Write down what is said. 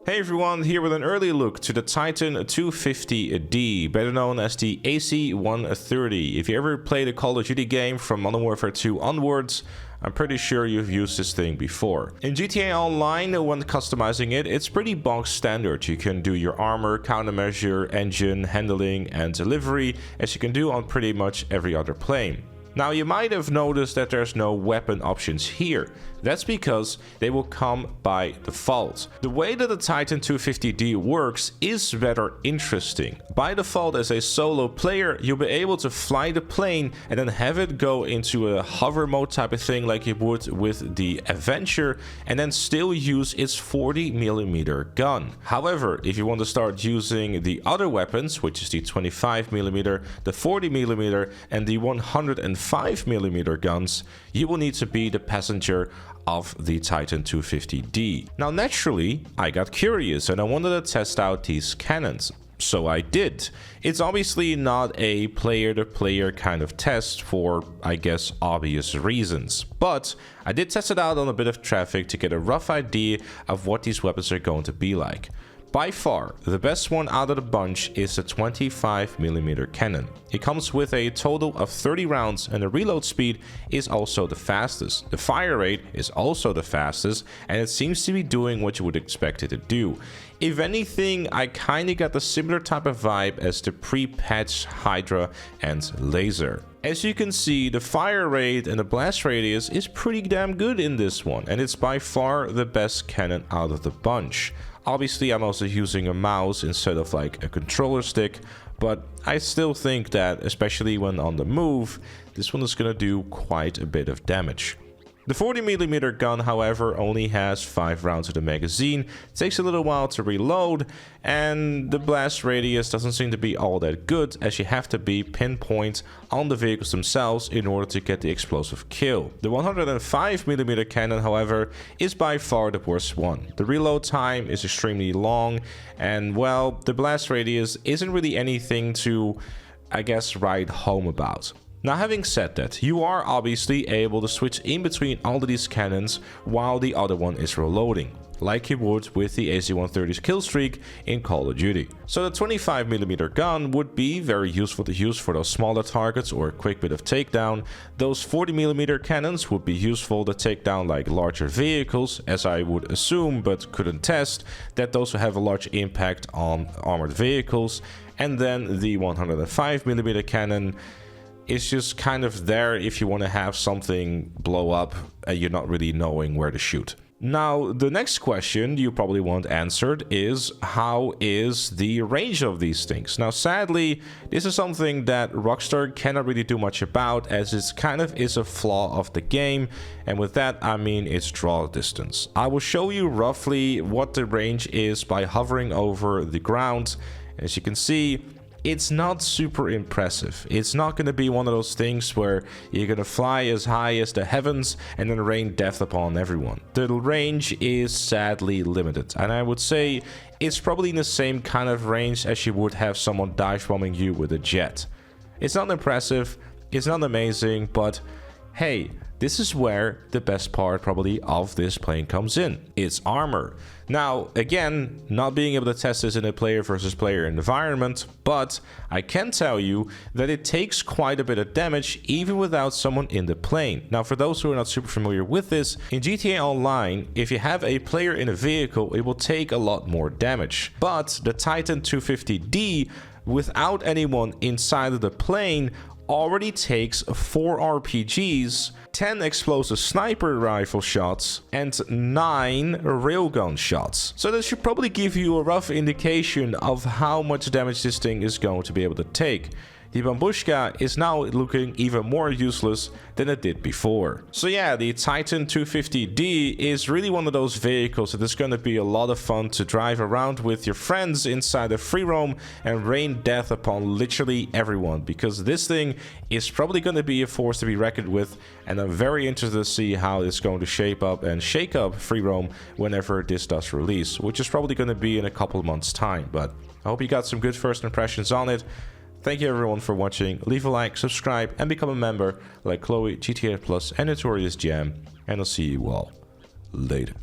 Hey everyone, here with an early look to the Titan 250D, better known as the AC130. If you ever played a Call of Duty game from Modern Warfare 2 onwards, I'm pretty sure you've used this thing before. In GTA Online, when customizing it, it's pretty bog standard. You can do your armor, countermeasure, engine, handling, and delivery, as you can do on pretty much every other plane. Now, you might have noticed that there's no weapon options here. That's because they will come by default. The way that the Titan 250D works is rather interesting. By default, as a solo player, you'll be able to fly the plane and then have it go into a hover mode type of thing like you would with the Adventure, and then still use its 40mm gun. However, if you want to start using the other weapons, which is the 25mm, the 40mm, and the 105mm guns, you will need to be the passenger of the Titan 250D. Now, naturally, I got curious and I wanted to test out these cannons. So I did. It's obviously not a player-to-player kind of test for, I guess, obvious reasons. But I did test it out on a bit of traffic to get a rough idea of what these weapons are going to be like. By far, the best one out of the bunch is the 25mm cannon. It comes with a total of 30 rounds and the reload speed is also the fastest. The fire rate is also the fastest, and it seems to be doing what you would expect it to do. If anything, I kinda got the similar type of vibe as the pre-patch Hydra and Laser. As you can see, the fire rate and the blast radius is pretty damn good in this one, and it's by far the best cannon out of the bunch. Obviously, I'm also using a mouse instead of like a controller stick, but I still think that, especially when on the move, this one is gonna do quite a bit of damage. The 40mm gun, however, only has 5 rounds of the magazine, takes a little while to reload, and the blast radius doesn't seem to be all that good, as you have to be pinpoint on the vehicles themselves in order to get the explosive kill. The 105mm cannon, however, is by far the worst one. The reload time is extremely long, and well, the blast radius isn't really anything to, I guess, write home about. Now, having said that, you are obviously able to switch in between all of these cannons while the other one is reloading, like you would with the AC130's kill streak in Call of Duty. So the 25mm gun would be very useful to use for those smaller targets or a quick bit of takedown. Those 40mm cannons would be useful to take down like larger vehicles, as I would assume but couldn't test, that those have a large impact on armored vehicles. And then the 105mm cannon, it's just kind of there if you want to have something blow up and you're not really knowing where to shoot. Now, the next question you probably want answered is, how is the range of these things? Now, sadly, this is something that Rockstar cannot really do much about, as it kind of is a flaw of the game, and with that I mean its draw distance. I will show you roughly what the range is by hovering over the ground. As you can see, it's not super impressive. It's not going to be one of those things where you're going to fly as high as the heavens and then rain death upon everyone. The range is sadly limited, and I would say it's probably in the same kind of range as you would have someone dive bombing you with a jet. It's not impressive, it's not amazing, but hey, this is where the best part probably of this plane comes in. Its armor. Now, again, not being able to test this in a player versus player environment, but I can tell you that it takes quite a bit of damage even without someone in the plane. Now, for those who are not super familiar with this, in GTA Online, if you have a player in a vehicle, it will take a lot more damage. But the Titan 250D, without anyone inside of the plane, already takes 4 RPGs, 10 explosive sniper rifle shots, and 9 railgun shots. So that should probably give you a rough indication of how much damage this thing is going to be able to take. The Bambushka is now looking even more useless than it did before. So yeah, the Titan 250D is really one of those vehicles that is going to be a lot of fun to drive around with your friends inside a free roam and rain death upon literally everyone, because this thing is probably going to be a force to be reckoned with, and I'm very interested to see how it's going to shape up and shake up free roam whenever this does release, which is probably going to be in a couple of months time. But I hope you got some good first impressions on it. Thank you everyone for watching. Leave a like, subscribe, and become a member like Chloe, GTA Plus, and Notorious Jam. And I'll see you all later.